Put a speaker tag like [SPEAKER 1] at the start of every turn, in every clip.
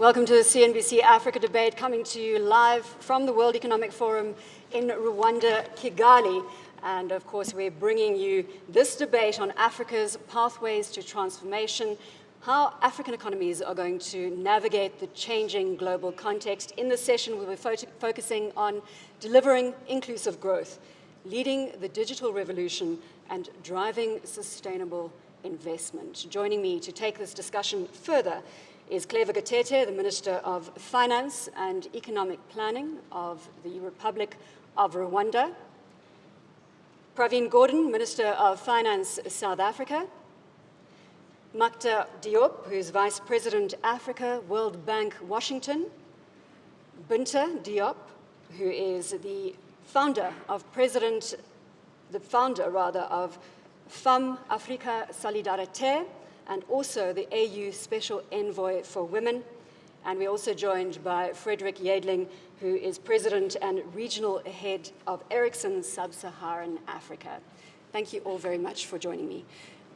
[SPEAKER 1] Welcome to the CNBC Africa debate, coming to you live from the World Economic Forum in Rwanda, Kigali. And of course, we're bringing you this debate on Africa's pathways to transformation, how African economies are going to navigate the changing global context. In this session, we'll be focusing on delivering inclusive growth, leading the digital revolution, and driving sustainable investment. Joining me to take this discussion further is Claver Gatete, the Minister of Finance and Economic Planning of the Republic of Rwanda. Pravin Gordhan, Minister of Finance, South Africa. Makhtar Diop, who's Vice President, Africa, World Bank, Washington. Bineta Diop, who is the founder of Femmes Africa Solidarite, and also the AU Special Envoy for Women. And we're also joined by Fredrik Jejdling, who is President and Regional Head of Ericsson Sub-Saharan Africa. Thank you all very much for joining me.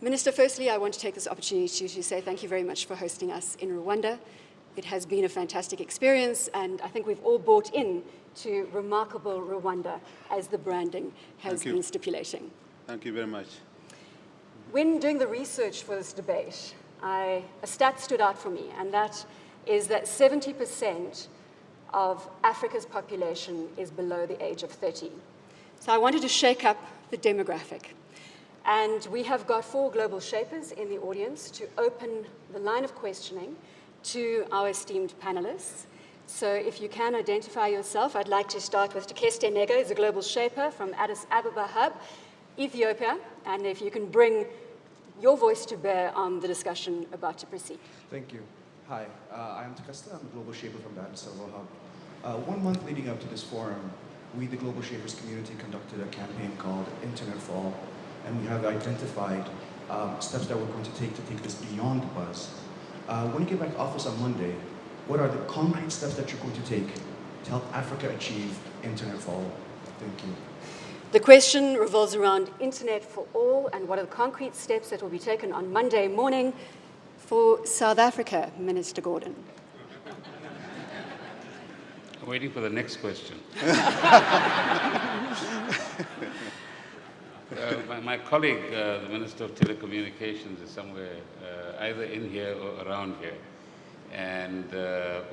[SPEAKER 1] Minister, firstly, I want to take this opportunity to say thank you very much for hosting us in Rwanda. It has been a fantastic experience, and I think we've all bought in to remarkable Rwanda, as the branding has been stipulating.
[SPEAKER 2] Thank you very much.
[SPEAKER 1] When doing the research for this debate, a stat stood out for me, and that is that 70% of Africa's population is below the age of 30. So I wanted to shake up the demographic. And we have got 4 global shapers in the audience to open the line of questioning to our esteemed panelists. So if you can identify yourself, I'd like to start with Tekeste Nego, who's a global shaper from Addis Ababa Hub, Ethiopia, and if you can bring your voice to bear on the discussion about to proceed.
[SPEAKER 3] Thank you. Hi, I'm Tekeste. I'm a global shaper from the Addis Ababa Hub. 1 month leading up to this forum, we, the Global Shapers community, conducted a campaign called Internet for All, and we have identified steps that we're going to take this beyond the buzz. When you get back to office on Monday, what are the concrete steps that you're going to take to help Africa achieve Internet for All? Thank you.
[SPEAKER 1] The question revolves around Internet for All and what are the concrete steps that will be taken on Monday morning for South Africa, Minister Gordhan.
[SPEAKER 4] I'm waiting for the next question. My colleague, the Minister of Telecommunications, is somewhere either in here or around here. And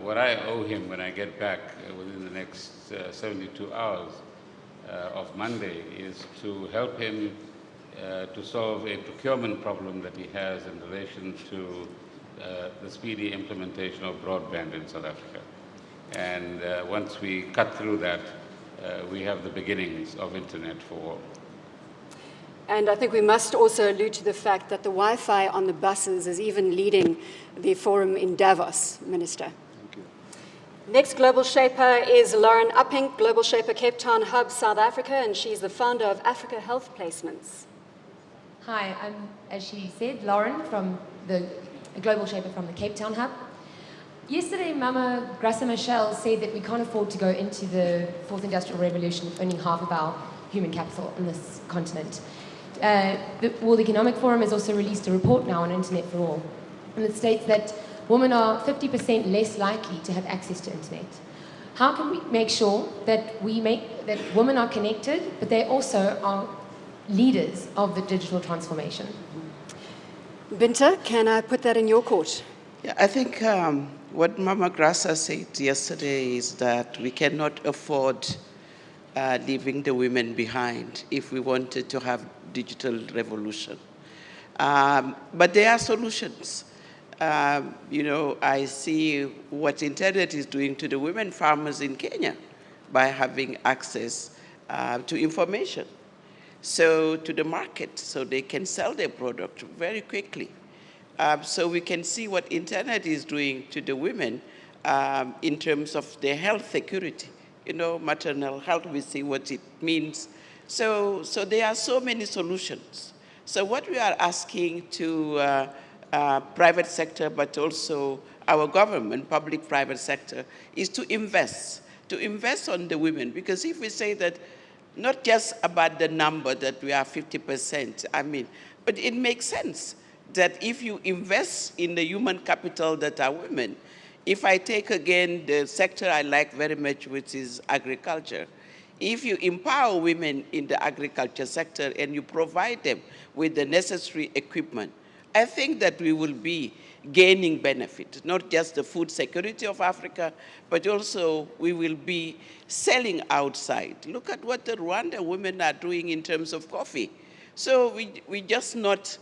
[SPEAKER 4] what I owe him when I get back within the next 72 hours of Monday is to help him to solve a procurement problem that he has in relation to the speedy implementation of broadband in South Africa. And once we cut through that, we have the beginnings of Internet for All.
[SPEAKER 1] And I think we must also allude to the fact that the Wi-Fi on the buses is even leading the forum in Davos, Minister.
[SPEAKER 2] Thank you.
[SPEAKER 1] Next global shaper is Lauren Upping, Global Shaper, Cape Town Hub, South Africa, and she's the founder of Africa Health Placements.
[SPEAKER 5] Hi, I'm, as she said, Lauren, from the Global Shaper from the Cape Town Hub. Yesterday, Mama Graça Machel said that we can't afford to go into the 4th Industrial Revolution owning half of our human capital on this continent. The World Economic Forum has also released a report now on Internet for All, and it states that women are 50% less likely to have access to Internet. How can we make sure that women are connected, but they also are leaders of the digital transformation?
[SPEAKER 1] Binta, can I put that in your court?
[SPEAKER 6] Yeah, I think what Mama Graça said yesterday is that we cannot afford leaving the women behind if we wanted to have digital revolution. But there are solutions. I see what internet is doing to the women farmers in Kenya by having access to information, so to the market, so they can sell their product very quickly. So we can see what internet is doing to the women in terms of their health security. Maternal health, we see what it means. So there are so many solutions. So what we are asking to private sector, but also our government, public-private sector, is to invest on the women. Because if we say that, not just about the number that we are 50%, but it makes sense that if you invest in the human capital that are women, If I take again the sector I like very much, which is agriculture, if you empower women in the agriculture sector and you provide them with the necessary equipment, I think that we will be gaining benefit, not just the food security of Africa, but also we will be selling outside. Look at what the Rwanda women are doing in terms of coffee. So we just not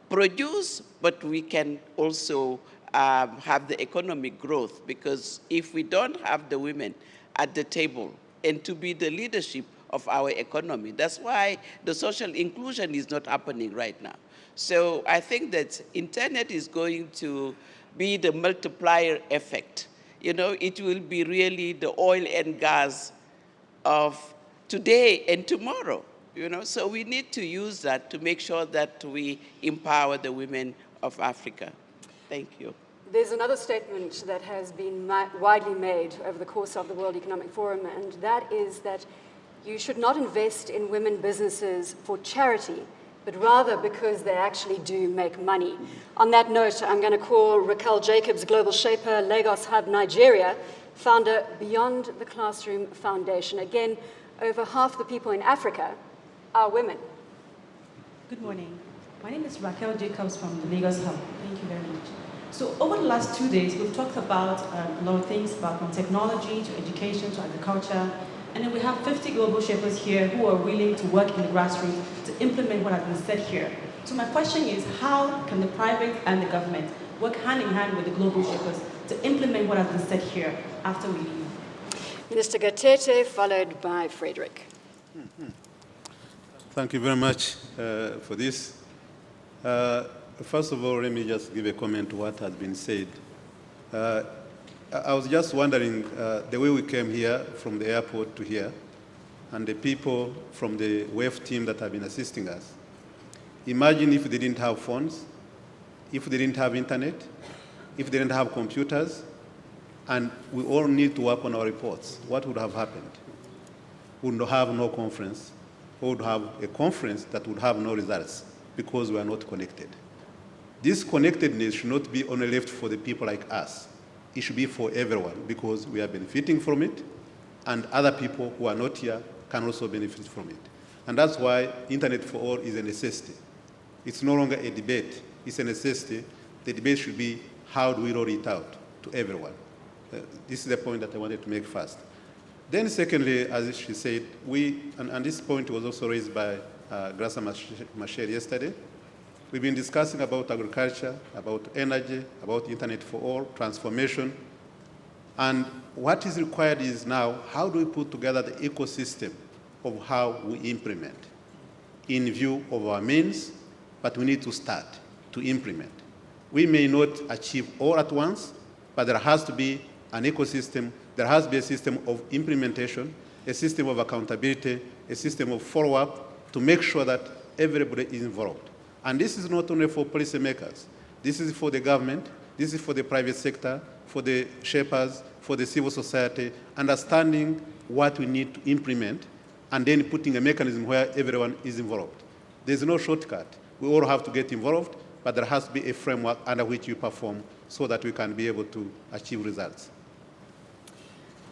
[SPEAKER 6] produce, but we can also have the economic growth, because if we don't have the women at the table and to be the leadership of our economy, that's why the social inclusion is not happening right now. So I think that internet is going to be the multiplier effect. You know, it will be really the oil and gas of today and tomorrow. You know, so we need to use that to make sure that we empower the women of Africa. Thank you.
[SPEAKER 1] There's another statement that has been widely made over the course of the World Economic Forum, and that is that you should not invest in women businesses for charity, but rather because they actually do make money. On that note, I'm going to call Raquel Jacobs, Global Shaper, Lagos Hub, Nigeria, founder Beyond the Classroom Foundation. Again, over half the people in Africa are women.
[SPEAKER 2] Good morning. My name is Raquel Jacobs from the Lagos Hub. Thank you very much. So over the last 2 days, we've talked about a lot of things, about from technology to education to agriculture. And then we have 50 global shapers here who are willing to work in the grassroots to implement what has been said here. So my question is, how can the private and the government work hand in hand with the global shapers to implement what has been said here after we leave?
[SPEAKER 1] Minister Gatete, followed by Fredrik.
[SPEAKER 7] Thank you very much for this. First of all, let me just give a comment to what has been said. I was just wondering, the way we came here from the airport to here, and the people from the WEF team that have been assisting us. Imagine if they didn't have phones, if they didn't have internet, if they didn't have computers, and we all need to work on our reports. What would have happened? We would have no conference. We would have a conference that would have no results because we are not connected. This connectedness should not be only left for the people like us. It should be for everyone because we are benefiting from it, and other people who are not here can also benefit from it. And that's why Internet for All is a necessity. It's no longer a debate, it's a necessity. The debate should be how do we roll it out to everyone. This is the point that I wanted to make first. Then secondly, as she said, and this point was also raised by Grasa Machel yesterday, we've been discussing about agriculture, about energy, about Internet for All, transformation. And what is required is now, how do we put together the ecosystem of how we implement in view of our means, but we need to start to implement. We may not achieve all at once, but there has to be an ecosystem, there has to be a system of implementation, a system of accountability, a system of follow-up to make sure that everybody is involved. And this is not only for policymakers. This is for the government, this is for the private sector, for the shapers, for the civil society, understanding what we need to implement, and then putting a mechanism where everyone is involved. There's no shortcut. We all have to get involved, but there has to be a framework under which you perform so that we can be able to achieve results.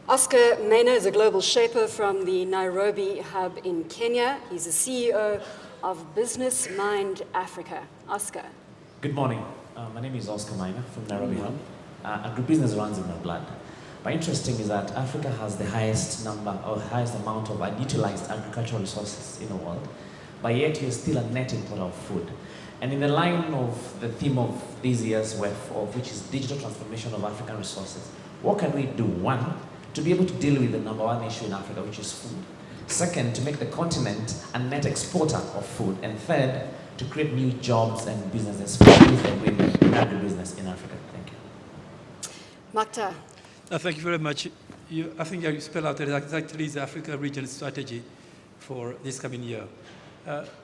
[SPEAKER 1] Oscar Mena is a global shaper from the Nairobi hub in Kenya. He's the CEO of Business Mind Africa. Oscar.
[SPEAKER 8] Good morning. My name is Oscar Mena from Nairobi hub. Agribusiness runs in my blood. But interesting is that Africa has the highest number or highest amount of unutilized agricultural resources in the world, but yet we're still a net importer of food. And in the line of the theme of this year's WEF, which is digital transformation of African resources, what can we do? One, to be able to deal with the number one issue in Africa, which is food. Second, to make the continent a net exporter of food. And third, to create new jobs and businesses for youth and women in agribusiness in Africa. Thank you.
[SPEAKER 1] Makhtar.
[SPEAKER 9] Thank you very much. I think you spell out exactly the Africa region strategy for this coming year.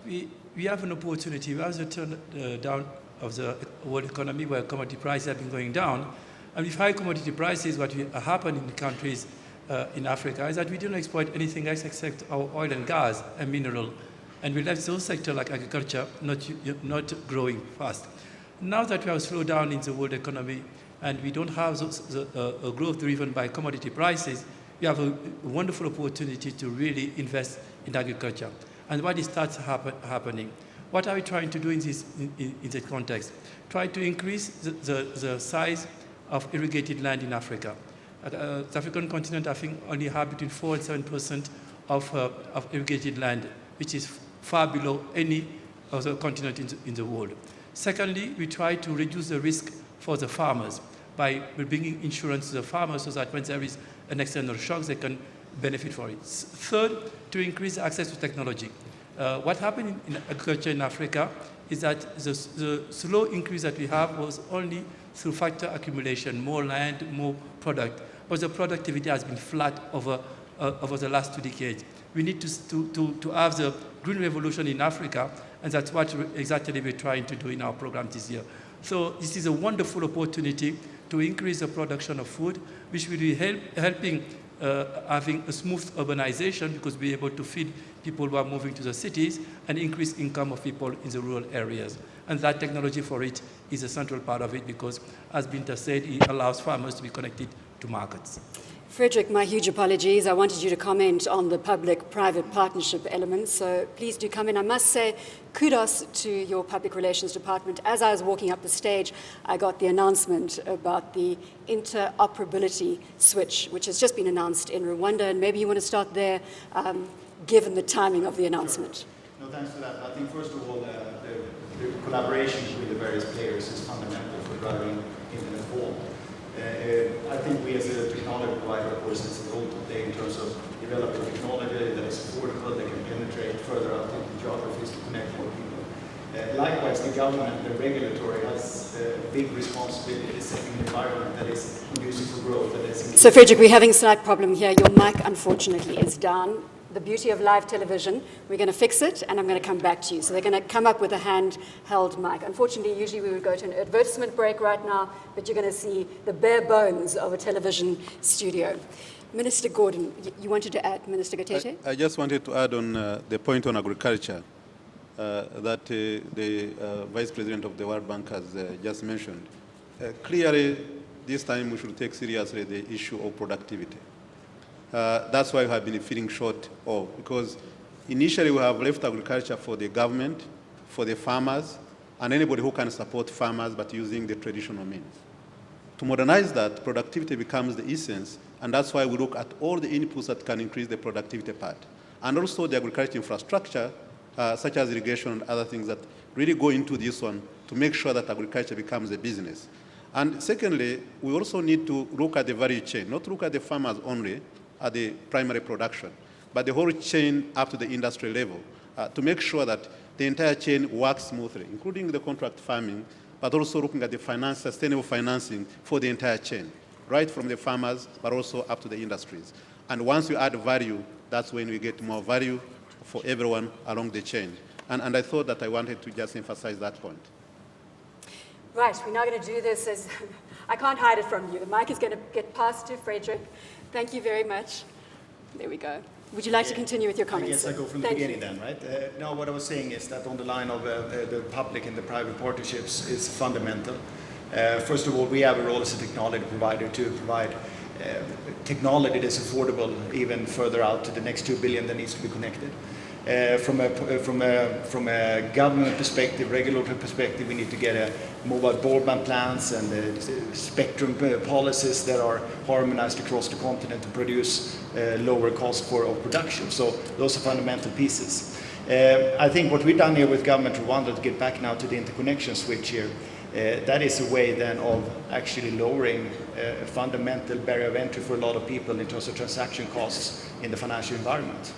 [SPEAKER 9] We have an opportunity. We have the turn down of the world economy where commodity prices have been going down. And with high commodity prices, what will happen in the countries in Africa is that we don't exploit anything else except our oil and gas and mineral. And we left those sectors like agriculture not growing fast. now that we have slowed down in the world economy and we don't have a growth driven by commodity prices, we have a wonderful opportunity to really invest in agriculture. And what starts happening? What are we trying to do in this context? Try to increase the size of irrigated land in Africa. The African continent, I think, only have between 4 and 7% of irrigated land, which is far below any other continent in the world. Secondly, we try to reduce the risk for the farmers by bringing insurance to the farmers so that when there is an external shock, they can benefit from it. Third, to increase access to technology. What happened in agriculture in Africa is that the slow increase that we have was only through factor accumulation, more land, more product, but the productivity has been flat over the last 2 decades. We need to have the green revolution in Africa, and that's what exactly we're trying to do in our program this year. So this is a wonderful opportunity to increase the production of food, which will be helping having a smooth urbanization, because we're able to feed people who are moving to the cities and increase income of people in the rural areas. And that technology for it is a central part of it, because, as Binta said, it allows farmers to be connected to markets.
[SPEAKER 1] Fredrik, my huge apologies. I wanted you to comment on the public-private partnership elements, so please do come in. I must say kudos to your public relations department. As I was walking up the stage, I got the announcement about the interoperability switch, which has just been announced in Rwanda, and maybe you want to start there, given the timing of the announcement.
[SPEAKER 10] Sure. No, thanks for that. I think, first of all, the collaboration between the various players is fundamental for driving internet forward. I think we as a technology provider, of course, it's a role to play in terms of developing technology that is affordable, that can penetrate further out into geographies to connect more people. Likewise, the government, the regulatory, has a big responsibility in setting an environment that is conducive for growth.
[SPEAKER 1] So, Fredrik, we're having a slight problem here. Your mic, unfortunately, is down. The beauty of live television, we're going to fix it, and I'm going to come back to you. So they're going to come up with a handheld mic. Unfortunately, usually we would go to an advertisement break right now, but you're going to see the bare bones of a television studio. Minister Gordhan, you wanted to add, Minister Gatete?
[SPEAKER 7] I just wanted to add on the point on agriculture that the Vice President of the World Bank has just mentioned. Clearly, this time we should take seriously the issue of productivity. That's why we have been feeling short of, because initially we have left agriculture for the government, for the farmers, and anybody who can support farmers but using the traditional means. To modernize that, productivity becomes the essence, and that's why we look at all the inputs that can increase the productivity part. And also the agriculture infrastructure, such as irrigation and other things that really go into this one to make sure that agriculture becomes a business. And secondly, we also need to look at the value chain, not look at the farmers only, at the primary production, but the whole chain up to the industry level, to make sure that the entire chain works smoothly, including the contract farming, but also looking at the sustainable financing for the entire chain, right from the farmers, but also up to the industries. And once you add value, that's when we get more value for everyone along the chain. And I thought that I wanted to just emphasize that point.
[SPEAKER 1] Right, we're now going to do this as, I can't hide it from you. The mic is going to get passed to Fredrik. Thank you very much. There we go. Would you like to continue with your comments?
[SPEAKER 10] Yes, I go from the beginning then, right? No, what I was saying is that on the line of the public and the private partnerships is fundamental. First of all, we have a role as a technology provider to provide technology that's affordable even further out to the next 2 billion that needs to be connected. From a government perspective, regulatory perspective, we need to get mobile broadband plans and spectrum policies that are harmonized across the continent to produce lower cost for production. So those are fundamental pieces. I think what we've done here with government Rwanda, to get back now to the interconnection switch here, that is a way then of actually lowering a fundamental barrier of entry for a lot of people in terms of transaction costs in the financial environment.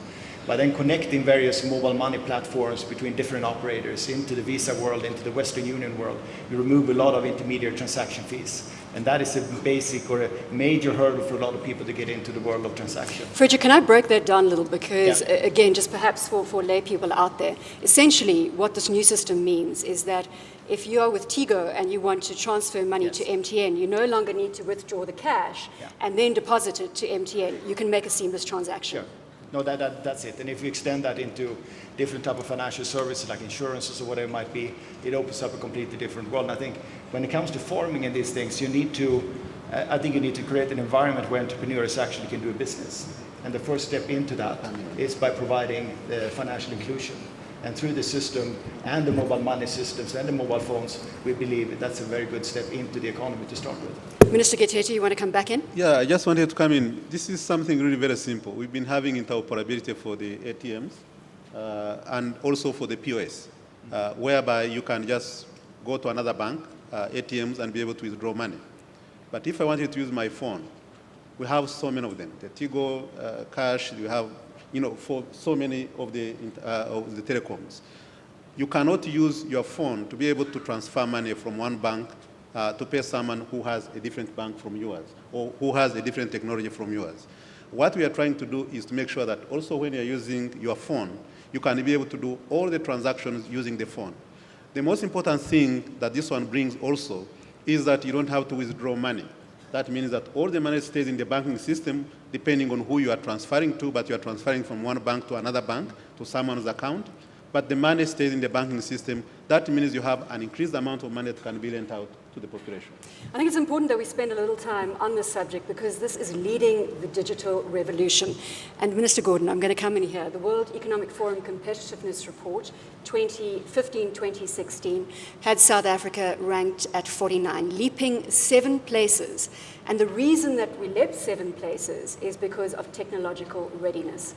[SPEAKER 10] By then connecting various mobile money platforms between different operators into the Visa world, into the Western Union world, we remove a lot of intermediate transaction fees. And that is a basic or a major hurdle for a lot of people to get into the world of transaction.
[SPEAKER 1] Fredrik, can I break that down a little? Because, again, just perhaps for lay people out there, essentially what this new system means is that if you are with Tigo and you want to transfer money to MTN, you no longer need to withdraw the cash and then deposit it to MTN. You can make a seamless transaction.
[SPEAKER 10] Sure. No, that's it. And if we extend that into different type of financial services like insurances or whatever it might be, it opens up a completely different world. And I think when it comes to forming in these things, you need to create an environment where entrepreneurs actually can do a business. And the first step into that is by providing the financial inclusion. And through the system and the mobile money systems and the mobile phones, we believe that's a very good step into the economy to start with.
[SPEAKER 1] Minister Gatete, you want to come back in?
[SPEAKER 7] Yeah, I just wanted to come in. This is something really very simple. We've been having interoperability for the ATMs and also for the POS, whereby you can just go to another bank, ATMs, and be able to withdraw money. But if I wanted to use my phone, we have so many of them. The Tigo, Cash, you have, for so many of the telecoms. You cannot use your phone to be able to transfer money from one bank to pay someone who has a different bank from yours or who has a different technology from yours. What we are trying to do is to make sure that also when you're using your phone, you can be able to do all the transactions using the phone. The most important thing that this one brings also is that you don't have to withdraw money. That means that all the money stays in the banking system depending on who you are transferring to, but you are transferring from one bank to another bank to someone's account. But the money stays in the banking system. That means you have an increased amount of money that can be lent out to the population.
[SPEAKER 1] I think it's important that we spend a little time on this subject because this is leading the digital revolution. And Minister Gordhan, I'm going to come in here. The World Economic Forum Competitiveness Report 2015-2016 had South Africa ranked at 49, leaping 7 places. And the reason that we leapt 7 places is because of technological readiness.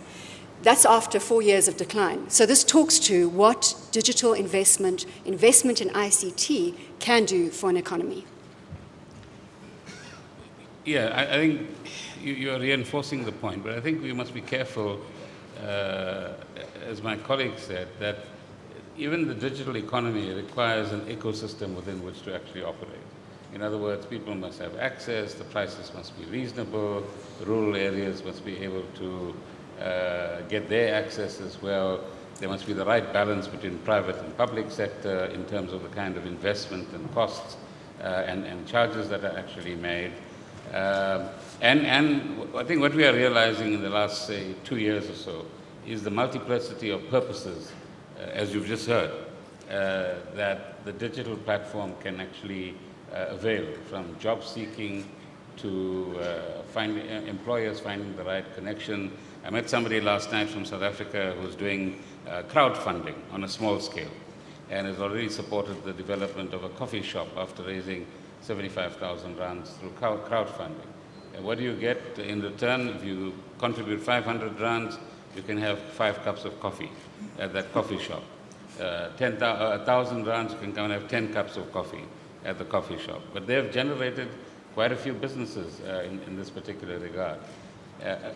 [SPEAKER 1] That's after 4 years of decline. So this talks to what digital investment in ICT can do for an economy.
[SPEAKER 4] Yeah, I think you're reinforcing the point, but I think we must be careful, as my colleague said, that even the digital economy requires an ecosystem within which to actually operate. In other words, people must have access, the prices must be reasonable, rural areas must be able to get their access as well. There must be the right balance between private and public sector in terms of the kind of investment and costs and charges that are actually made. And I think what we are realizing in the last, say, 2 years or so is the multiplicity of purposes, as you've just heard, that the digital platform can actually avail, from job seeking to employers finding the right connection. I met somebody last night from South Africa who's doing crowdfunding on a small scale and has already supported the development of a coffee shop after raising 75,000 rands through crowdfunding. And what do you get in return? If you contribute 500 rands, you can have 5 cups of coffee at that coffee shop. 1,000 rands, you can come and have 10 cups of coffee at the coffee shop. But they have generated quite a few businesses in this particular regard.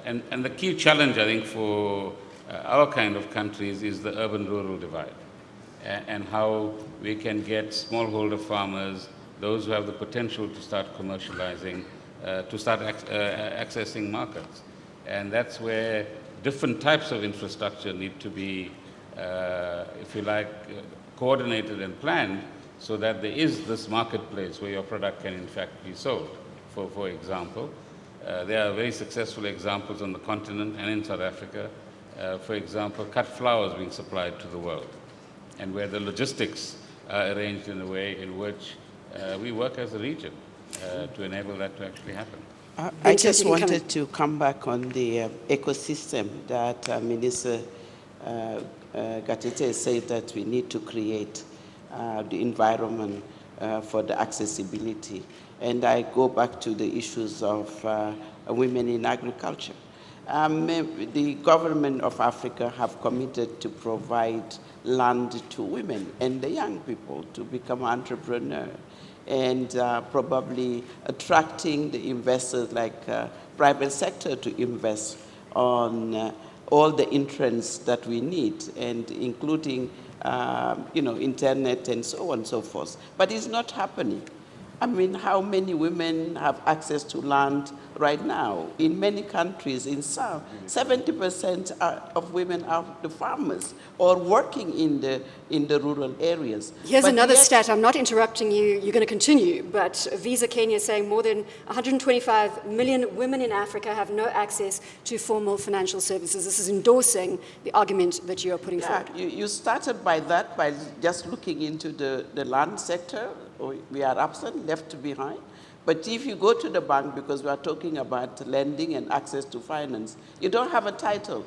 [SPEAKER 4] And the key challenge, I think, for our kind of countries is the urban-rural divide and how we can get smallholder farmers, those who have the potential to start commercializing, to start accessing markets. And that's where different types of infrastructure need to be, if you like, coordinated and planned so that there is this marketplace where your product can in fact be sold. For example, there are very successful examples on the continent and in South Africa. For example, cut flowers being supplied to the world, and where the logistics are arranged in a way in which we work as a region to enable that to actually happen.
[SPEAKER 6] I just wanted to come back on the ecosystem that Minister Gatete said that we need to create the environment for the accessibility. And I go back to the issues of women in agriculture. The government of Africa have committed to provide land to women and the young people to become entrepreneurs, and probably attracting the investors like private sector to invest on all the entrants that we need, and including internet and so on and so forth. But it's not happening. I mean, how many women have access to land right now? In many countries, in some, 70% of women are the farmers or working in the rural areas.
[SPEAKER 1] Here's
[SPEAKER 6] But
[SPEAKER 1] another
[SPEAKER 6] yet,
[SPEAKER 1] stat. I'm not interrupting you. You're going to continue. But Visa Kenya is saying more than 125 million women in Africa have no access to formal financial services. This is endorsing the argument that you are putting forward.
[SPEAKER 6] You started by that, by just looking into the land sector. We are absent, left behind. But if you go to the bank, because we are talking about lending and access to finance, you don't have a title.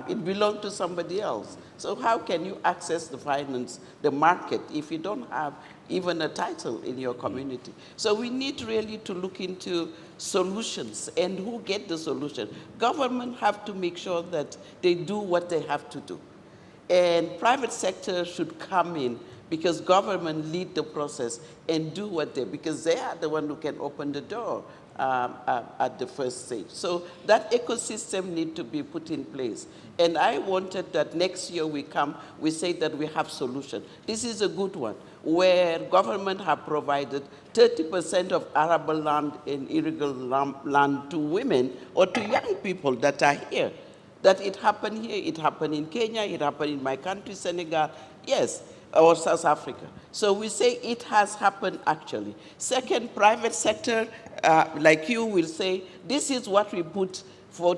[SPEAKER 6] It belongs to somebody else. So how can you access the finance, the market, if you don't have even a title in your community? So we need really to look into solutions and who get the solution. Government have to make sure that they do what they have to do. And private sector should come in, because government lead the process and do what because they are the one who can open the door at the first stage. So that ecosystem need to be put in place. And I wanted that next year we say that we have solution. This is a good one, where government have provided 30% of arable land and irrigable land to women or to young people that are here. That it happened here, it happened in Kenya, it happened in my country, Senegal, yes, or South Africa. So we say it has happened actually. Second, private sector, like you will say, this is what we put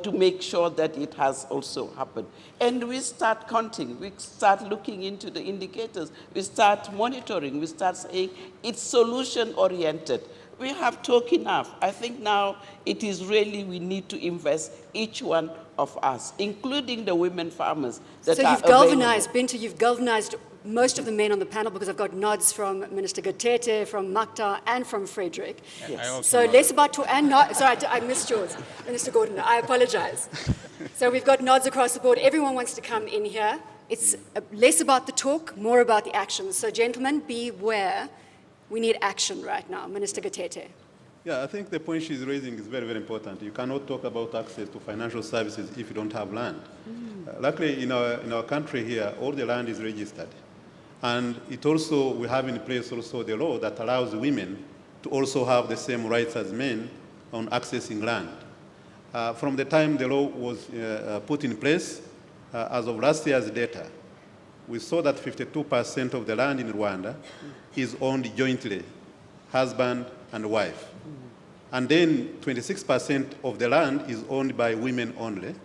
[SPEAKER 6] to make sure that it has also happened. And we start counting, we start looking into the indicators, we start monitoring, we start saying it's solution-oriented. We have talked enough. I think now it is really we need to invest, each one of us, including the women farmers that
[SPEAKER 1] so
[SPEAKER 6] are
[SPEAKER 1] you've galvanized,
[SPEAKER 6] available.
[SPEAKER 1] Binta, you've galvanized most of the men on the panel, because I've got nods from Minister Gatete, from Makhtar, and from Fredrik.
[SPEAKER 6] Yes.
[SPEAKER 1] So less about, sorry, I missed yours, Minister Gordhan, I apologize. So we've got nods across the board. Everyone wants to come in here. It's less about the talk, more about the action. So gentlemen, beware. We need action right now. Minister Gatete.
[SPEAKER 7] Yeah, I think the point she's raising is very, very important. You cannot talk about access to financial services if you don't have land. Luckily, in our country here, all the land is registered. And it also, we have in place also the law that allows women to also have the same rights as men on accessing land. From the time the law was put in place, as of last year's data, we saw that 52% of the land in Rwanda is owned jointly, husband and wife. And then 26% of the land is owned by women only,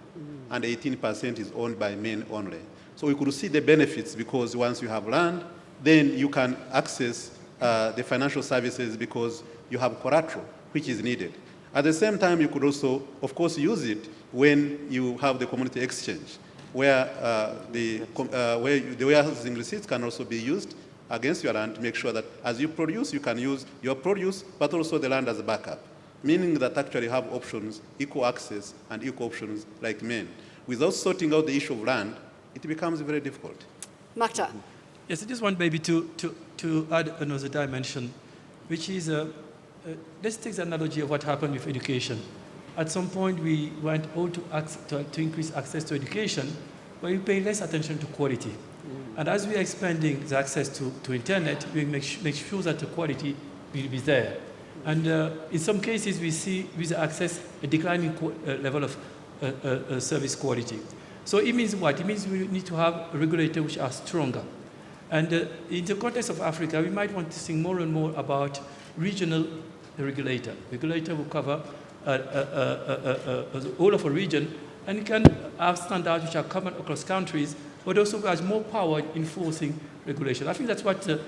[SPEAKER 7] and 18% is owned by men only. So we could see the benefits, because once you have land, then you can access the financial services because you have collateral, which is needed. At the same time, you could also, of course, use it when you have the community exchange, where the warehousing receipts can also be used against your land to make sure that as you produce, you can use your produce, but also the land as a backup, meaning that actually have options, equal access and equal options like men. Without sorting out the issue of land, it becomes very difficult.
[SPEAKER 1] Makhtar.
[SPEAKER 9] Yes, I just want maybe to add another dimension, which is, let's take the analogy of what happened with education. At some point, we went all to increase access to education, but we pay less attention to quality. And as we are expanding the access to internet, we make sure that the quality will be there. And in some cases, we see with the access a declining level of service quality. So it means what? It means we need to have regulators which are stronger. And in the context of Africa, we might want to think more and more about regional regulator. Regulator will cover all of a region, and it can have standards which are common across countries, but also has more power in enforcing regulation. I think that's what the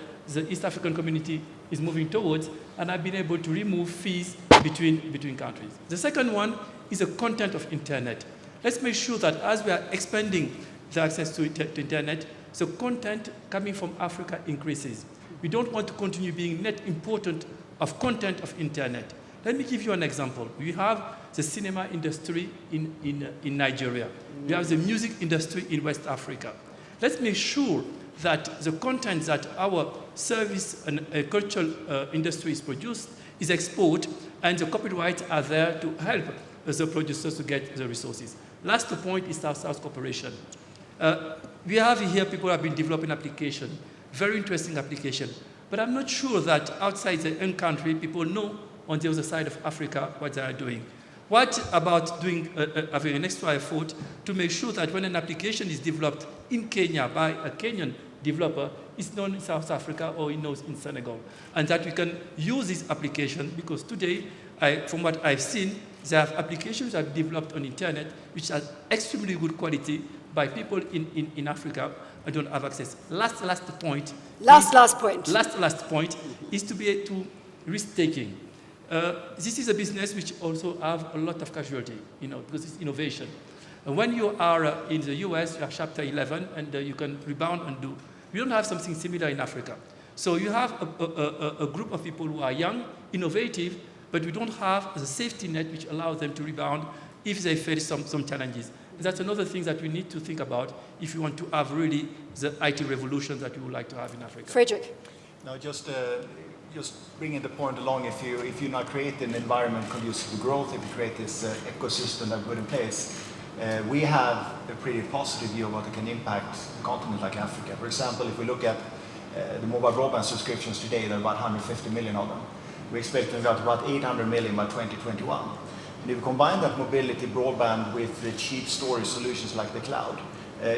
[SPEAKER 9] East African community is moving towards, and I've been able to remove fees between countries. The second one is the content of internet. Let's make sure that as we are expanding the access to internet, the content coming from Africa increases. We don't want to continue being net important of content of internet. Let me give you an example. We have the cinema industry in Nigeria. We have the music industry in West Africa. Let's make sure that the content that our service and cultural industries produce is exported, and the copyrights are there to help the producers to get the resources. Last point is South-South cooperation. We have here people who have been developing application, very interesting application. But I'm not sure that outside their own country, people know on the other side of Africa what they are doing. What about doing having an extra effort to make sure that when an application is developed in Kenya by a Kenyan developer, it's known in South Africa or it's known in Senegal, and that we can use this application, because today, from what I've seen, there are applications that are developed on internet which are extremely good quality by people in Africa who don't have access. Last point. Last point is to be able to risk-taking. This is a business which also have a lot of casualty, because it's innovation. And when you are in the US, you have Chapter 11, and you can rebound and do. We don't have something similar in Africa. So you have a group of people who are young, innovative, but we don't have the safety net which allows them to rebound if they face some challenges. And that's another thing that we need to think about if you want to have really the IT revolution that we would like to have in Africa.
[SPEAKER 1] Fredrik.
[SPEAKER 10] Now, just bringing the point along, if you now create an environment conducive to growth, if you create this ecosystem that we put in place, we have a pretty positive view of what it can impact a continent like Africa. For example, if we look at the mobile broadband subscriptions today, there are about 150 million of them. We expect to go to about 800 million by 2021. And if you combine that mobility broadband with the cheap storage solutions like the cloud,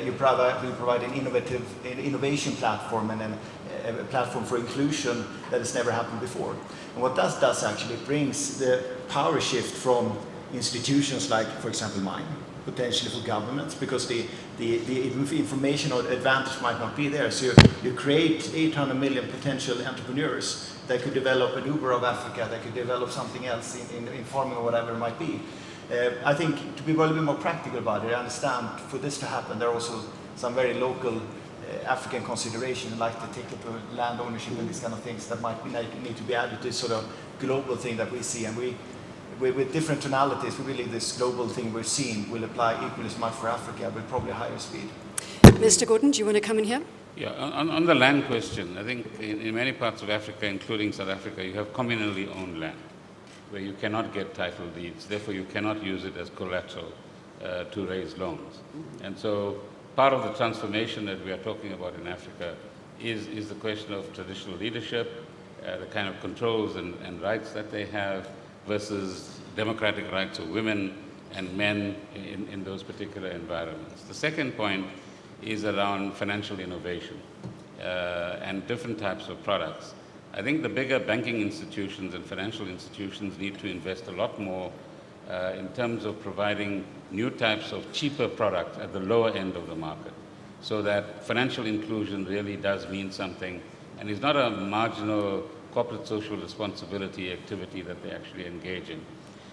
[SPEAKER 10] you provide an innovation platform and a platform for inclusion that has never happened before. And what that does actually, it brings the power shift from institutions like, for example, mine, potentially for governments, because the information or advantage might not be there. So you create 800 million potential entrepreneurs that could develop an Uber of Africa, that could develop something else in farming or whatever it might be. I think to be a little bit more practical about it, I understand for this to happen, there are also some very local African consideration, like the ticket to land ownership and these kind of things that might need to be added to this sort of global thing that we see. And with different tonalities, we believe this global thing we're seeing will apply equally as much for Africa, but probably a higher speed.
[SPEAKER 1] Mr. Gordhan, do you want to come in here?
[SPEAKER 4] Yeah, on the land question, I think in many parts of Africa, including South Africa, you have communally owned land where you cannot get title deeds. Therefore, you cannot use it as collateral to raise loans. And so part of the transformation that we are talking about in Africa is the question of traditional leadership, the kind of controls and rights that they have versus democratic rights of women and men in those particular environments. The second point is around financial innovation and different types of products. I think the bigger banking institutions and financial institutions need to invest a lot more in terms of providing new types of cheaper products at the lower end of the market, so that financial inclusion really does mean something and is not a marginal corporate social responsibility activity that they actually engage in.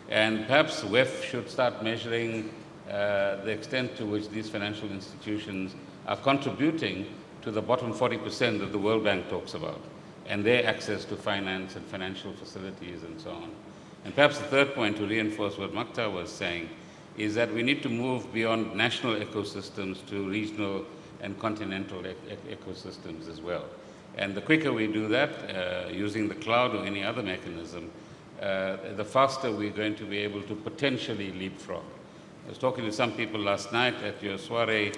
[SPEAKER 4] And perhaps WEF should start measuring the extent to which these financial institutions are contributing to the bottom 40% that the World Bank talks about, and their access to finance and financial facilities and so on. And perhaps the third point, to reinforce what Makhtar was saying, is that we need to move beyond national ecosystems to regional and continental ecosystems as well. And the quicker we do that, using the cloud or any other mechanism, the faster we're going to be able to potentially leapfrog. I was talking to some people last night at your soiree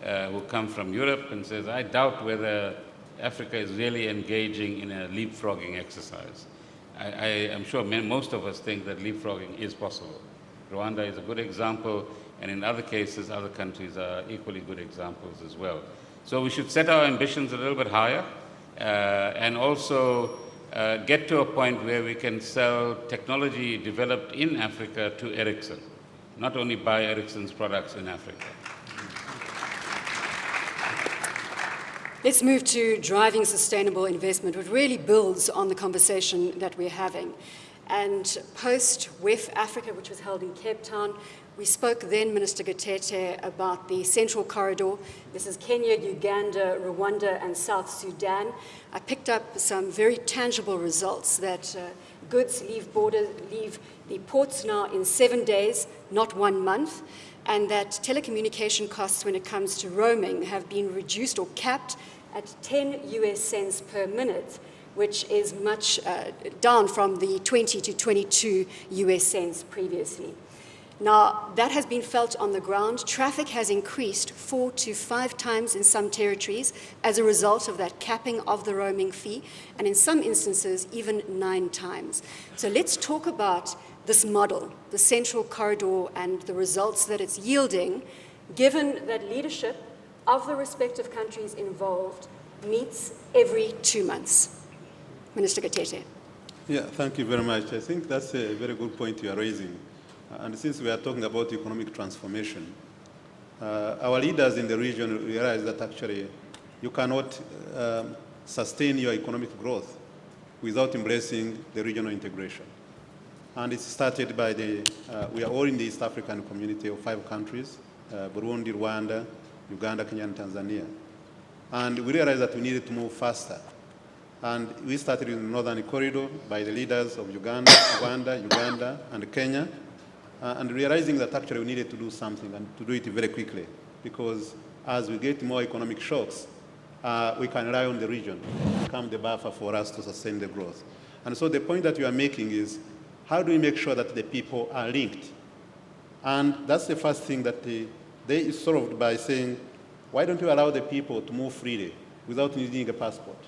[SPEAKER 4] who come from Europe and says, I doubt whether Africa is really engaging in a leapfrogging exercise. I am sure most of us think that leapfrogging is possible. Rwanda is a good example, and in other cases, other countries are equally good examples as well. So we should set our ambitions a little bit higher and also get to a point where we can sell technology developed in Africa to Ericsson, not only buy Ericsson's products in Africa.
[SPEAKER 1] Let's move to driving sustainable investment, which really builds on the conversation that we're having. And post WEF Africa, which was held in Cape Town, we spoke then, Minister Gatete, about the Central Corridor. This is Kenya, Uganda, Rwanda, and South Sudan. I picked up some very tangible results that goods leave the ports now in 7 days, not 1 month, and that telecommunication costs when it comes to roaming have been reduced or capped at 10 US cents per minute, which is much down from the 20 to 22 US cents previously. Now, that has been felt on the ground. Traffic has increased 4 to 5 times in some territories as a result of that capping of the roaming fee, and in some instances, even 9 times. So let's talk about this model, the Central Corridor, and the results that it's yielding, given that leadership of the respective countries involved meets every 2 months. Minister Gatete.
[SPEAKER 7] Yeah, thank you very much. I think that's a very good point you are raising. And since we are talking about economic transformation, our leaders in the region realize that actually you cannot sustain your economic growth without embracing the regional integration. And it started by we are all in the East African community of 5 countries, Burundi, Rwanda, Uganda, Kenya, and Tanzania. And we realized that we needed to move faster. And we started in the Northern Corridor by the leaders of Uganda, Rwanda, and Kenya, and realizing that actually we needed to do something and to do it very quickly, because as we get more economic shocks, we can rely on the region to become the buffer for us to sustain the growth. And so the point that you are making is, how do we make sure that the people are linked? And that's the first thing that they solved by saying, why don't you allow the people to move freely without needing a passport?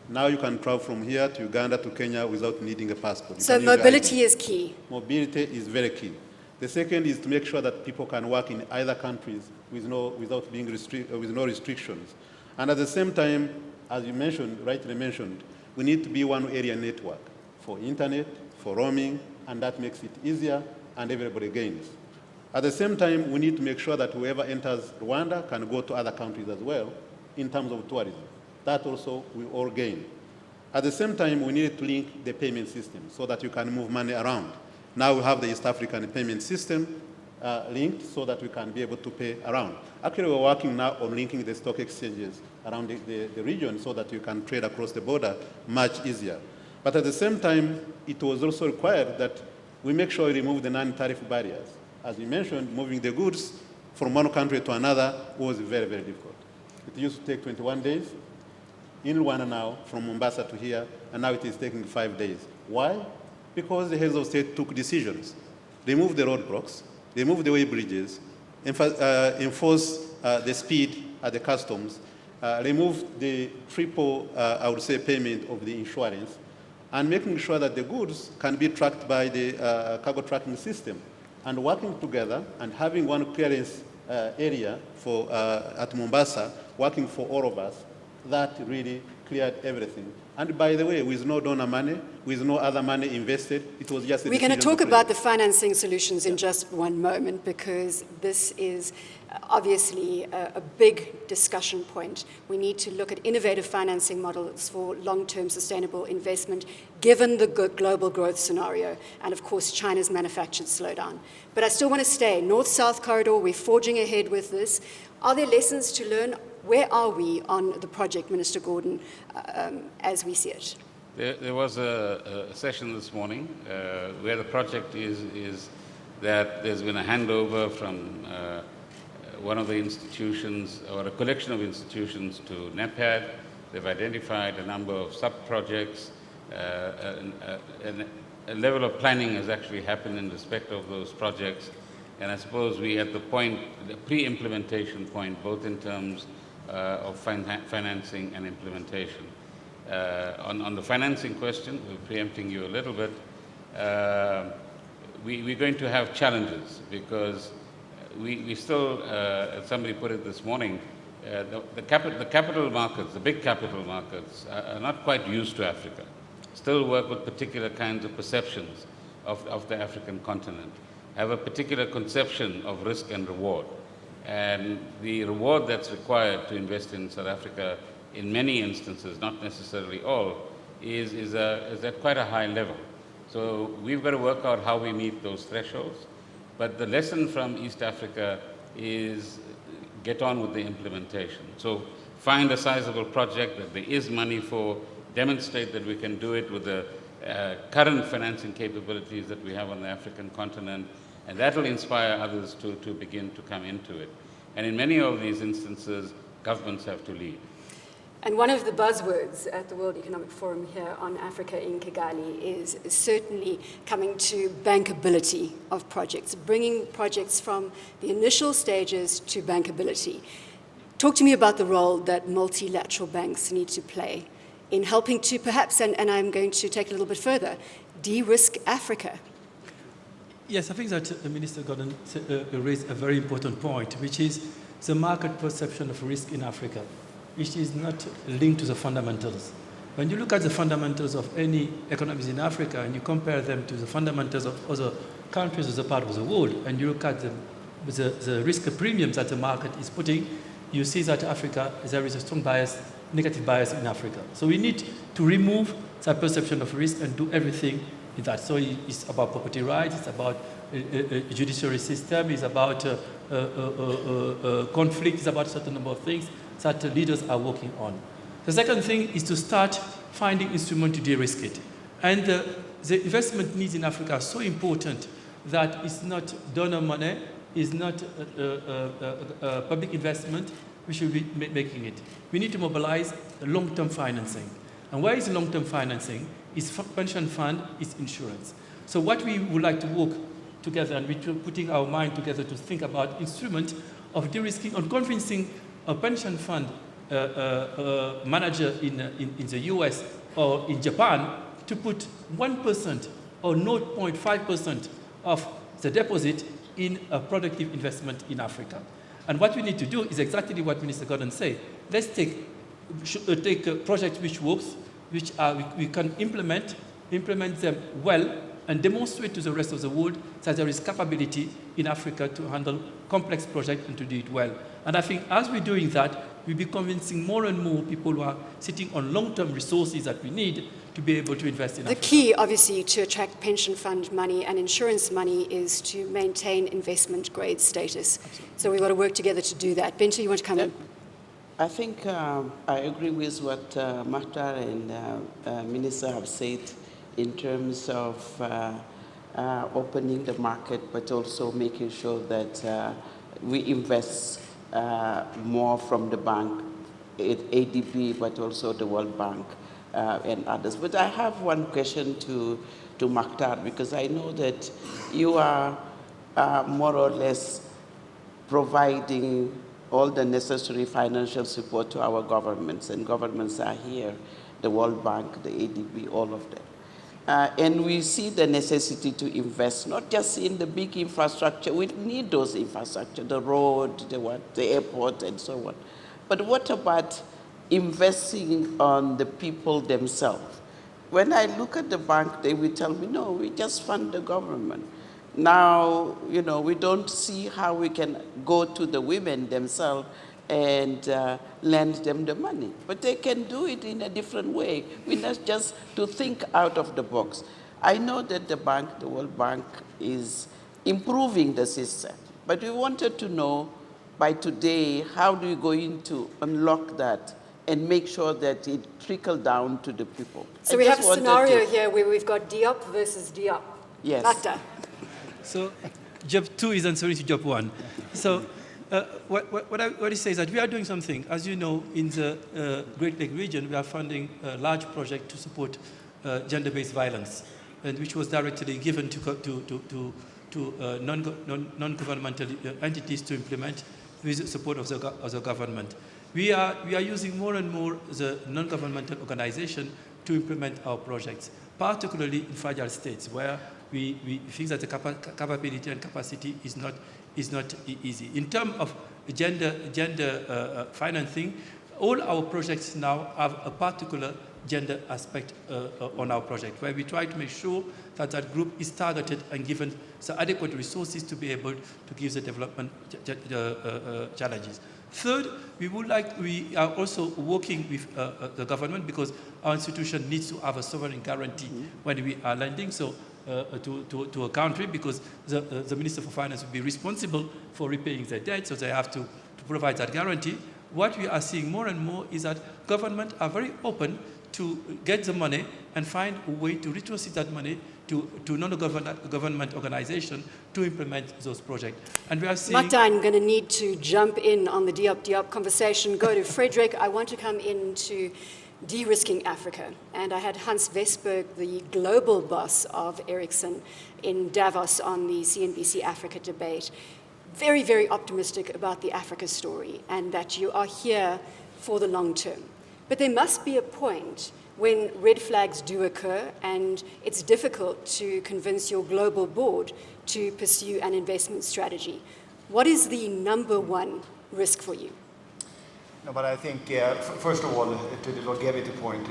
[SPEAKER 7] Now you can travel from here to Uganda to Kenya without needing a passport.
[SPEAKER 1] So mobility is key.
[SPEAKER 7] Mobility is very key. The second is to make sure that people can work in either countries with no restrictions. And at the same time, as you mentioned, rightly mentioned, we need to be one area network for internet, for roaming, and that makes it easier and everybody gains. At the same time, we need to make sure that whoever enters Rwanda can go to other countries as well in terms of tourism. That also we all gain. At the same time, we need to link the payment system so that you can move money around. Now we have the East African payment system linked so that we can be able to pay around. Actually, we're working now on linking the stock exchanges around the region so that you can trade across the border much easier. But at the same time, it was also required that we make sure we remove the non-tariff barriers. As you mentioned, moving the goods from one country to another was very, very difficult. It used to take 21 days. In Rwanda now, from Mombasa to here, and now it is taking 5 days. Why? Because the heads of state took decisions. They moved the roadblocks, they moved the way bridges, enforced the speed at the customs, removed the triple, I would say, payment of the insurance, and making sure that the goods can be tracked by the cargo tracking system. And working together and having one clearance area for, at Mombasa, working for all of us, that really cleared everything. And by the way, with no donor money, with no other money invested, it was just a
[SPEAKER 1] We're going to talk about the financing solutions in just one moment, because this is obviously a big discussion point. We need to look at innovative financing models for long-term sustainable investment, given the global growth scenario, and of course, China's manufactured slowdown. But I still want to stay. North-South corridor, we're forging ahead with this. Are there lessons to learn? Where are we on the project, Minister Gordhan, as we see it?
[SPEAKER 4] There was a session this morning where the project is that there's been a handover from one of the institutions, or a collection of institutions, to NEPAD. They've identified a number of sub-projects. A level of planning has actually happened in respect of those projects. And I suppose we are at the point, the pre-implementation point, both in terms of financing and implementation. On the financing question, we're preempting you a little bit, we're going to have challenges, because we still, as somebody put it this morning, the capital markets, the big capital markets, are not quite used to Africa, still work with particular kinds of perceptions of the African continent, have a particular conception of risk and reward. And the reward that's required to invest in South Africa, in many instances, not necessarily all, is at quite a high level. So we've got to work out how we meet those thresholds. But the lesson from East Africa is get on with the implementation. So find a sizable project that there is money for, demonstrate that we can do it with the current financing capabilities that we have on the African continent, and that will inspire others to begin to come into it. And in many of these instances, governments have to lead.
[SPEAKER 1] And one of the buzzwords at the World Economic Forum here on Africa in Kigali is certainly coming to bankability of projects, bringing projects from the initial stages to bankability. Talk to me about the role that multilateral banks need to play in helping to perhaps, and I'm going to take it a little bit further, de-risk Africa.
[SPEAKER 9] Yes, I think that Minister Gordhan raised a very important point, which is the market perception of risk in Africa, which is not linked to the fundamentals. When you look at the fundamentals of any economies in Africa and you compare them to the fundamentals of other countries as a part of the world, and you look at the risk premiums that the market is putting, you see that Africa, there is a strong bias, negative bias in Africa. So we need to remove that perception of risk and do everything in that. So it's about property rights, it's about a judiciary system, it's about conflict, it's about a certain number of things that leaders are working on. The second thing is to start finding instruments to de-risk it. And the investment needs in Africa are so important that it's not donor money, it's not public investment, we should be making it. We need to mobilize long-term financing. And where is long-term financing? It's pension fund, it's insurance. So what we would like to work together, and we're putting our mind together to think about instruments of de-risking, on convincing a pension fund manager in the US or in Japan to put 1% or 0.5% of the deposit in a productive investment in Africa. And what we need to do is exactly what Minister Gordhan said. Let's take a project which works, which we can implement them well, and demonstrate to the rest of the world that there is capability in Africa to handle complex projects and to do it well. And I think as we're doing that, we'll be convincing more and more people who are sitting on long-term resources that we need to be able to invest in Africa.
[SPEAKER 1] The key, obviously, to attract pension fund money and insurance money is to maintain investment grade status. Absolutely. So we've got to work together to do that. Bineta, you want to come in?
[SPEAKER 6] I think I agree with what Makhtar and Minister have said in terms of opening the market, but also making sure that we invest more from the bank, ADB, but also the World Bank and others. But I have one question to Makhtar, because I know that you are more or less providing all the necessary financial support to our governments, and governments are here, the World Bank, the ADB, all of them. And we see the necessity to invest, not just in the big infrastructure. We need those infrastructure, the road, the airport, and so on. But what about investing on the people themselves? When I look at the bank, they will tell me, no, we just fund the government. Now, we don't see how we can go to the women themselves and lend them the money. But they can do it in a different way. We need just to think out of the box. I know that the bank, the World Bank, is improving the system. But we wanted to know by today, how do you going to unlock that and make sure that it trickles down to the people?
[SPEAKER 1] So we have a scenario here where we've got Diop versus Diop.
[SPEAKER 6] Yes.
[SPEAKER 1] Makhtar.
[SPEAKER 9] So job 2 is answering to job 1. So what he says is that we are doing something. As you know, in the Great Lake region, we are funding a large project to support gender-based violence, and which was directly given to non-governmental entities to implement with the support of the government. We are using more and more the non-governmental organization to implement our projects, particularly in fragile states where we think that the capability and capacity is not easy. In terms of gender financing, all our projects now have a particular gender aspect on our project, where we try to make sure that that group is targeted and given the adequate resources to be able to give the development challenges. Third, we are also working with the government, because our institution needs to have a sovereign guarantee when we are lending. So to a country, because the Minister for Finance will be responsible for repaying their debt, so they have to provide that guarantee. What we are seeing more and more is that governments are very open to get the money and find a way to retrocede that money to non-government organizations to implement those projects. And we are seeing...
[SPEAKER 1] Makhtar, I'm going to need to jump in on the Diop conversation. Go to Fredrik. I want to come into de-risking Africa. And I had Hans Vestberg, the global boss of Ericsson, in Davos on the CNBC Africa debate. Very, very optimistic about the Africa story and that you are here for the long term. But there must be a point when red flags do occur and it's difficult to convince your global board to pursue an investment strategy. What is the number one risk for you?
[SPEAKER 10] No, but I think, first of all, to the longevity point,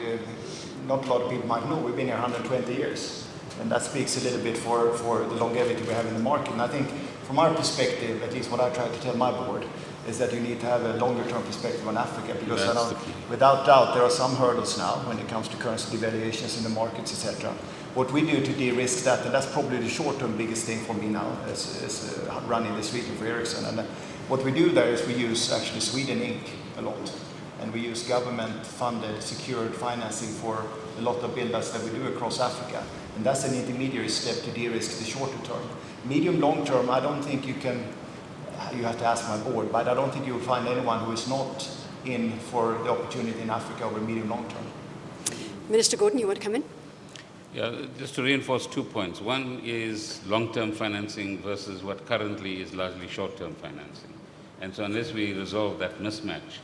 [SPEAKER 10] not a lot of people might know we've been here 120 years. And that speaks a little bit for the longevity we have in the market. And I think from our perspective, at least what I try to tell my board, is that you need to have a longer-term perspective on Africa, because without doubt there are some hurdles now when it comes to currency devaluations in the markets, etc. What we do to de-risk that, and that's probably the short-term biggest thing for me now, is running this region for Ericsson. And what we do there is we use actually Sweden Inc. a lot, and we use government-funded, secured financing for a lot of build-outs that we do across Africa. And that's an intermediary step to de-risk the shorter term. Medium, long term, I don't think you can. You have to ask my board, but I don't think you will find anyone who is not in for the opportunity in Africa over medium long term.
[SPEAKER 1] Minister Gordhan, you want to come in?
[SPEAKER 4] Yeah, just to reinforce 2 points. One is long-term financing versus what currently is largely short-term financing. And so unless we resolve that mismatch,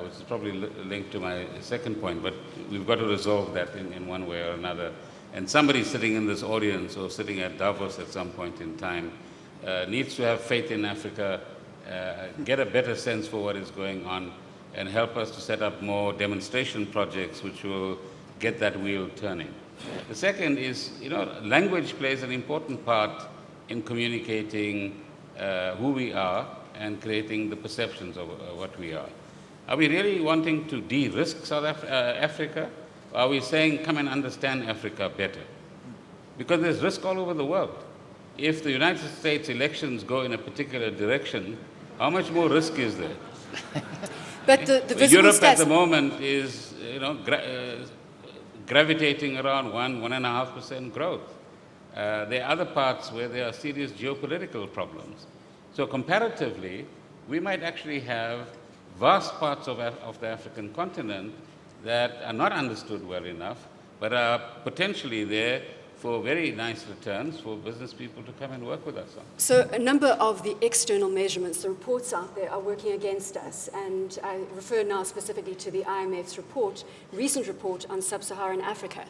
[SPEAKER 4] which is probably linked to my second point, but we've got to resolve that in one way or another. And somebody sitting in this audience or sitting at Davos at some point in time needs to have faith in Africa, get a better sense for what is going on, and help us to set up more demonstration projects which will get that wheel turning. The second is, language plays an important part in communicating who we are and creating the perceptions of what we are. Are we really wanting to de-risk South Africa? Or are we saying, come and understand Africa better? Because there's risk all over the world. If the United States elections go in a particular direction, how much more risk is there?
[SPEAKER 1] But the visible
[SPEAKER 4] Europe
[SPEAKER 1] stats...
[SPEAKER 4] at the moment is, gravitating around 1.5% growth. There are other parts where there are serious geopolitical problems. So comparatively, we might actually have vast parts of the African continent that are not understood well enough, but are potentially there for very nice returns for business people to come and work with us on.
[SPEAKER 1] So a number of the external measurements, the reports out there, are working against us. And I refer now specifically to the IMF's recent report on sub-Saharan Africa.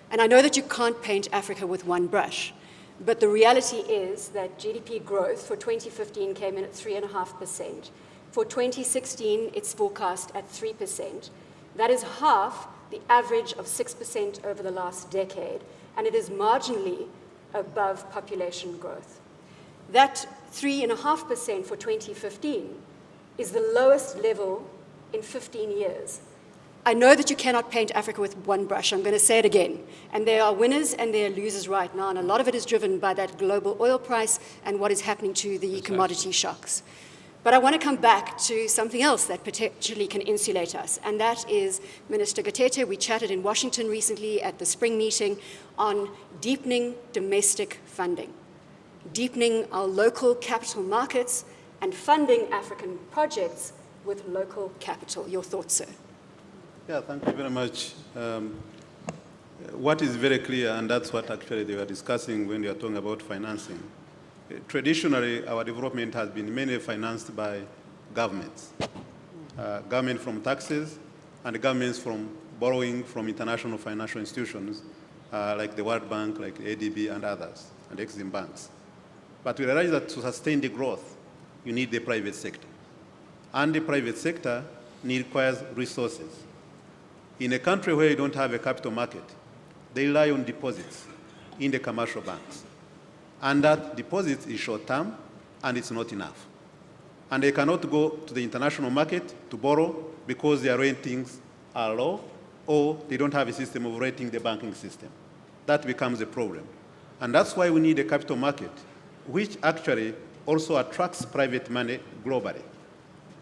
[SPEAKER 1] And I know that you can't paint Africa with one brush, but the reality is that GDP growth for 2015 came in at 3.5%. For 2016, it's forecast at 3%. That is half the average of 6% over the last decade, and it is marginally above population growth. That 3.5% for 2015 is the lowest level in 15 years. I know that you cannot paint Africa with one brush. I'm going to say it again. And there are winners and there are losers right now, and a lot of it is driven by that global oil price and what is happening to the commodity shocks. But I want to come back to something else that potentially can insulate us, and that is Minister Gatete. We chatted in Washington recently at the spring meeting on deepening domestic funding, deepening our local capital markets, and funding African projects with local capital. Your thoughts, sir?
[SPEAKER 7] Yeah, thank you very much. What is very clear, and that's what actually they were discussing when they were talking about financing. Traditionally, our development has been mainly financed by governments. Government from taxes and governments from borrowing from international financial institutions like the World Bank, like ADB and others, and Exim banks. But we realize that to sustain the growth, you need the private sector. And the private sector requires resources. In a country where you don't have a capital market, they rely on deposits in the commercial banks. And that deposit is short-term, and it's not enough. And they cannot go to the international market to borrow because their ratings are low, or they don't have a system of rating the banking system. That becomes a problem. And that's why we need a capital market, which actually also attracts private money globally.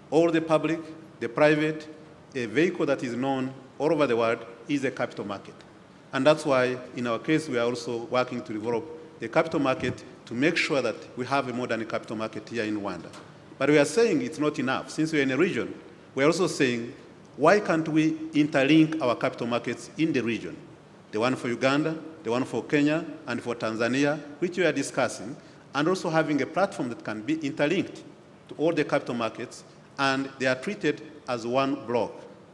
[SPEAKER 7] All the public, the private, a vehicle that is known all over the world is a capital market. And that's why, in our case, we are also working to develop a capital market to make sure that we have a modern capital market here in Rwanda. But we are saying it's not enough. Since we're in a region, we're also saying, why can't we interlink our capital markets in the region? The one for Uganda, the one for Kenya, and for Tanzania, which we are discussing, and also having a platform that can be interlinked to all the capital markets, and they are treated as one block,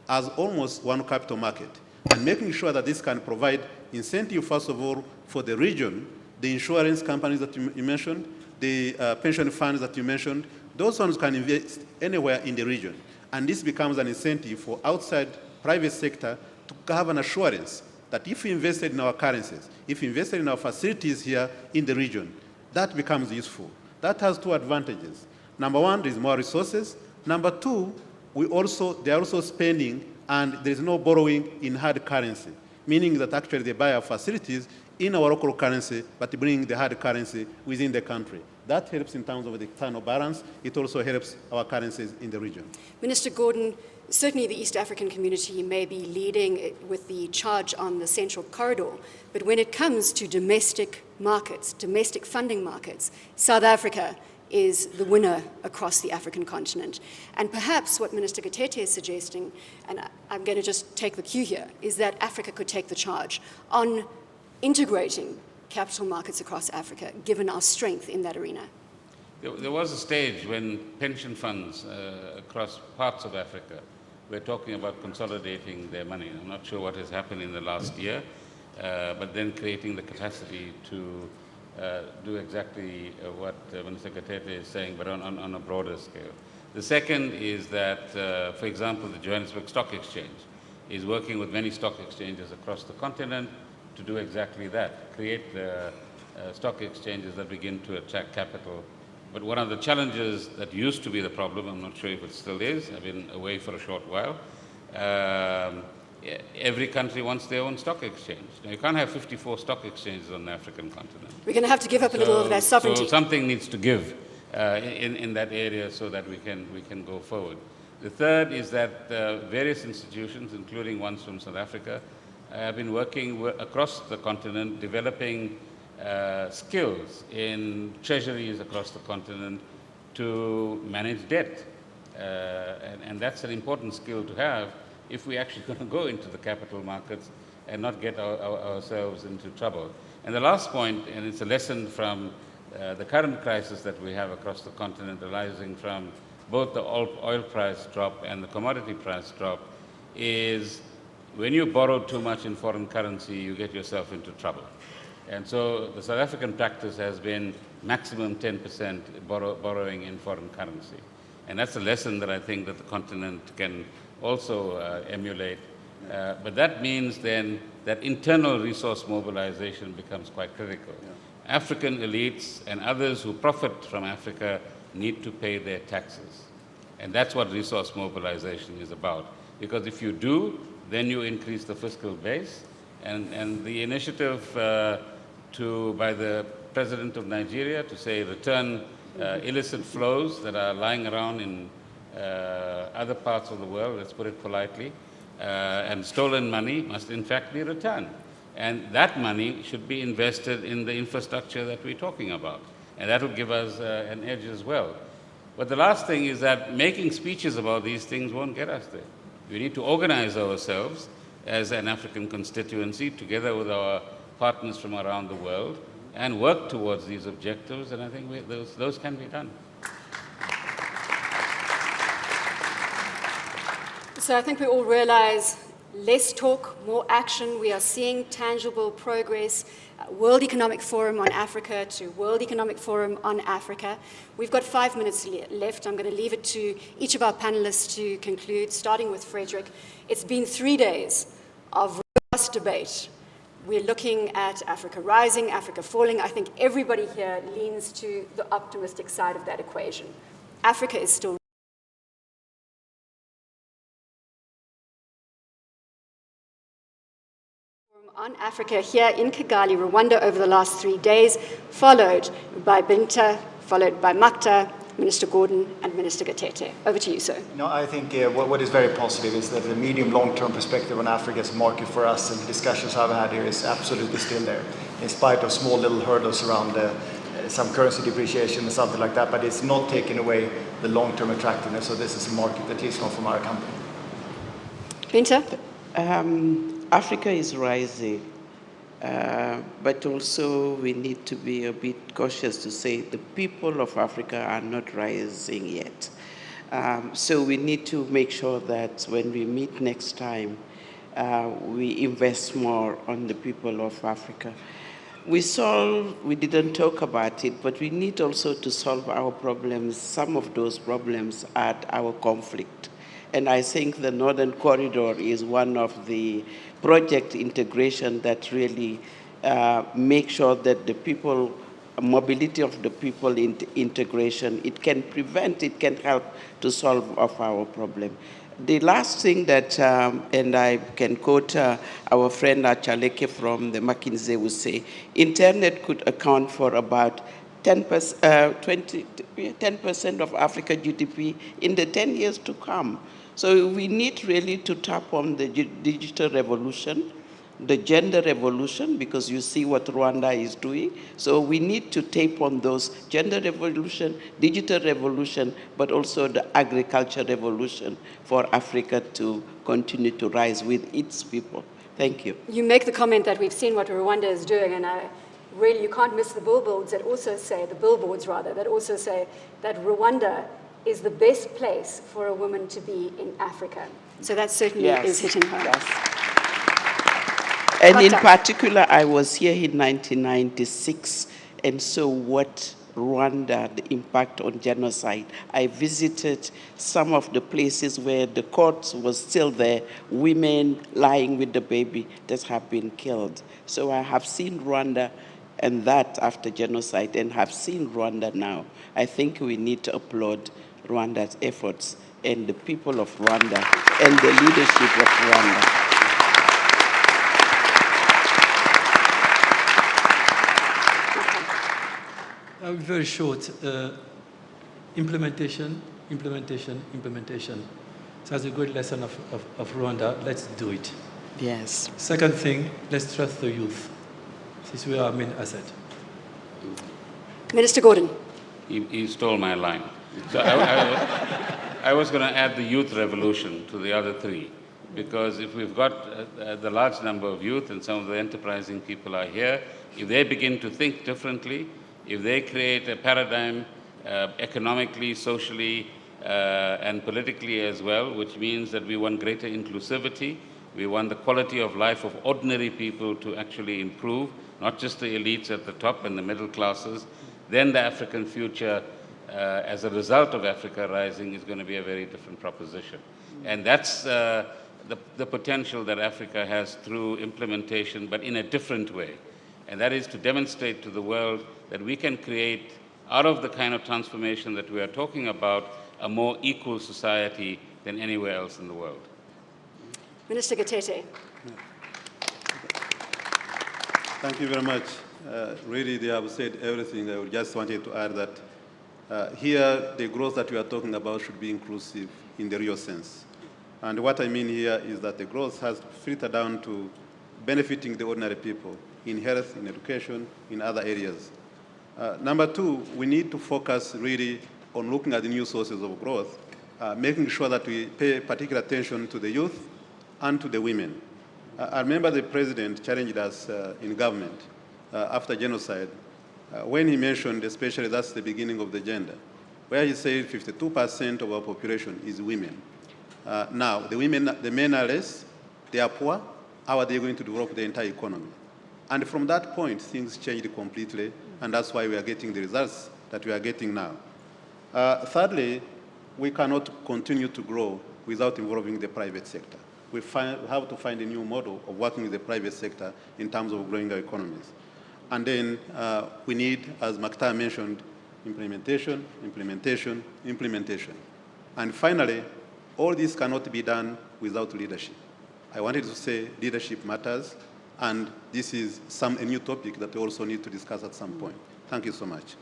[SPEAKER 7] as almost one capital market, and making sure that this can provide incentive, first of all, for the region, the insurance companies that you mentioned, the pension funds that you mentioned, those ones can invest anywhere in the region. And this becomes an incentive for outside private sector to have an assurance that if we invested in our currencies, if we invested in our facilities here in the region, that becomes useful. That has two advantages. Number one, there's more resources. Number two, they are also spending and there's no borrowing in hard currency, meaning that actually they buy our facilities in our local currency, but bring the hard currency within the country. That helps in terms of the external balance. It also helps our currencies in the region.
[SPEAKER 1] Minister Gordhan, certainly the East African community may be leading with the charge on the Central Corridor, but when it comes to domestic markets, domestic funding markets, South Africa is the winner across the African continent. And perhaps what Minister Gatete is suggesting, and I'm going to just take the cue here, is that Africa could take the charge on integrating capital markets across Africa, given our strength in that arena.
[SPEAKER 4] There was a stage when pension funds across parts of Africa were talking about consolidating their money. I'm not sure what has happened in the last year, but then creating the capacity to do exactly what Minister Gatete is saying, but on a broader scale. The second is that, for example, the Johannesburg Stock Exchange is working with many stock exchanges across the continent to do exactly that, create the stock exchanges that begin to attract capital. But one of the challenges that used to be the problem, I'm not sure if it still is, I've been away for a short while, every country wants their own stock exchange. Now, you can't have 54 stock exchanges on the African continent.
[SPEAKER 1] We're going to have to give up a little of that sovereignty.
[SPEAKER 4] So something needs to give in that area so that we can go forward. The third is that various institutions, including ones from South Africa, have been working across the continent, developing skills in treasuries across the continent to manage debt. And that's an important skill to have if we actually going to go into the capital markets and not get ourselves into trouble. And the last point, and it's a lesson from the current crisis that we have across the continent, arising from both the oil price drop and the commodity price drop, is when you borrow too much in foreign currency, you get yourself into trouble. And so the South African practice has been maximum 10% borrowing in foreign currency. And that's a lesson that I think that the continent can also emulate. But that means then that internal resource mobilization becomes quite critical. Yeah. African elites and others who profit from Africa need to pay their taxes. And that's what resource mobilization is about. Because if you do, then you increase the fiscal base. And the initiative by the President of Nigeria to say return illicit flows that are lying around in other parts of the world, let's put it politely, and stolen money must in fact be returned. And that money should be invested in the infrastructure that we're talking about. And that will give us an edge as well. But the last thing is that making speeches about these things won't get us there. We need to organize ourselves as an African constituency together with our partners from around the world and work towards these objectives, and I think those can be done.
[SPEAKER 1] So I think we all realize less talk, more action. We are seeing tangible progress. World Economic Forum on Africa to World Economic Forum on Africa. We've got 5 minutes left. I'm going to leave it to each of our panelists to conclude, starting with Fredrik. It's been 3 days of robust debate. We're looking at Africa rising, Africa falling. I think everybody here leans to the optimistic side of that equation. Africa is still on Africa here in Kigali, Rwanda, over the last 3 days, followed by Bineta, followed by Makhtar, Minister Gordhan and Minister Gatete. Over to you, sir.
[SPEAKER 10] No, I think what is very positive is that the medium long-term perspective on Africa as a market for us, and the discussions I've had here, is absolutely still there, in spite of small little hurdles around some currency depreciation and something like that, but it's not taking away the long-term attractiveness. So this is a market, at least not from our company.
[SPEAKER 1] Bineta?
[SPEAKER 6] Africa is rising, but also we need to be a bit cautious to say the people of Africa are not rising yet. So we need to make sure that when we meet next time, we invest more on the people of Africa. We didn't talk about it, but we need also to solve our problems. Some of those problems are our conflict. And I think the Northern Corridor is one of the project integration that really make sure that the people, mobility of the people integration, it can prevent, it can help to solve of our problem. The last thing that, and I can quote our friend Achaleke from the McKinsey would say, internet could account for about 10% of Africa GDP in the 10 years to come. So we need really to tap on the digital revolution, the gender revolution, because you see what Rwanda is doing. So we need to tap on those gender revolution, digital revolution, but also the agriculture revolution for Africa to continue to rise with its people. Thank you.
[SPEAKER 1] You make the comment that we've seen what Rwanda is doing, and really you can't miss the billboards that also say that Rwanda is the best place for a woman to be in Africa. So that certainly is hitting home.
[SPEAKER 6] Yes. And in particular, I was here in 1996, and so what Rwanda, the impact on genocide. I visited some of the places where the corpse was still there, women lying with the baby that have been killed. So I have seen Rwanda and that after genocide, and have seen Rwanda now. I think we need to applaud Rwanda's efforts and the people of Rwanda and the leadership of Rwanda.
[SPEAKER 9] I'll be very short. Implementation. So that's a good lesson of Rwanda. Let's do it.
[SPEAKER 6] Yes.
[SPEAKER 9] Second thing, let's trust the youth. This is where our main asset.
[SPEAKER 1] Minister Gordhan.
[SPEAKER 4] He stole my line. So I was going to add the youth revolution to the other three, because if we've got the large number of youth and some of the enterprising people are here, if they begin to think differently, if they create a paradigm economically, socially, and politically as well, which means that we want greater inclusivity, we want the quality of life of ordinary people to actually improve, not just the elites at the top and the middle classes, then the African future, as a result of Africa rising, is going to be a very different proposition. And that's the potential that Africa has through implementation, but in a different way. And that is to demonstrate to the world that we can create, out of the kind of transformation that we are talking about, a more equal society than anywhere else in the world.
[SPEAKER 1] Minister Gatete.
[SPEAKER 7] Thank you very much. Really, they have said everything. I just wanted to add that here, the growth that we are talking about should be inclusive in the real sense. And what I mean here is that the growth has filtered down to benefiting the ordinary people in health, in education, in other areas. Number two, we need to focus really on looking at the new sources of growth, making sure that we pay particular attention to the youth and to the women. I remember the president challenged us in government after genocide when he mentioned, especially that's the beginning of the gender, where he said 52% of our population is women. Now, the men are less, they are poor. How are they going to develop the entire economy? And from that point, things changed completely, and that's why we are getting the results that we are getting now. Thirdly, we cannot continue to grow without involving the private sector. We have to find a new model of working with the private sector in terms of growing our economies. And then we need, as Makhtar mentioned, implementation. And finally, all this cannot be done without leadership. I wanted to say leadership matters, and this is a new topic that we also need to discuss at some point. Thank you so much.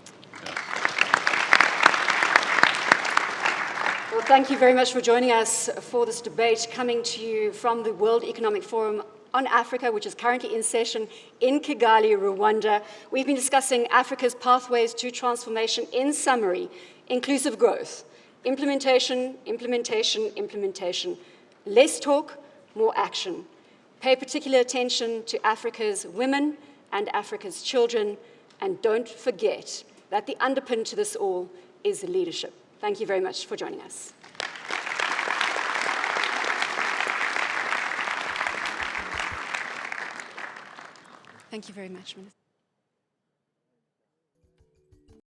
[SPEAKER 1] Thank you very much for joining us for this debate coming to you from the World Economic Forum on Africa, which is currently in session in Kigali, Rwanda. We've been discussing Africa's pathways to transformation. In summary, inclusive growth, implementation, implementation, implementation. Less talk, more action. Pay particular attention to Africa's women and Africa's children, and don't forget that the underpin to this all is leadership. Thank you very much for joining us. Thank you very much, Minister.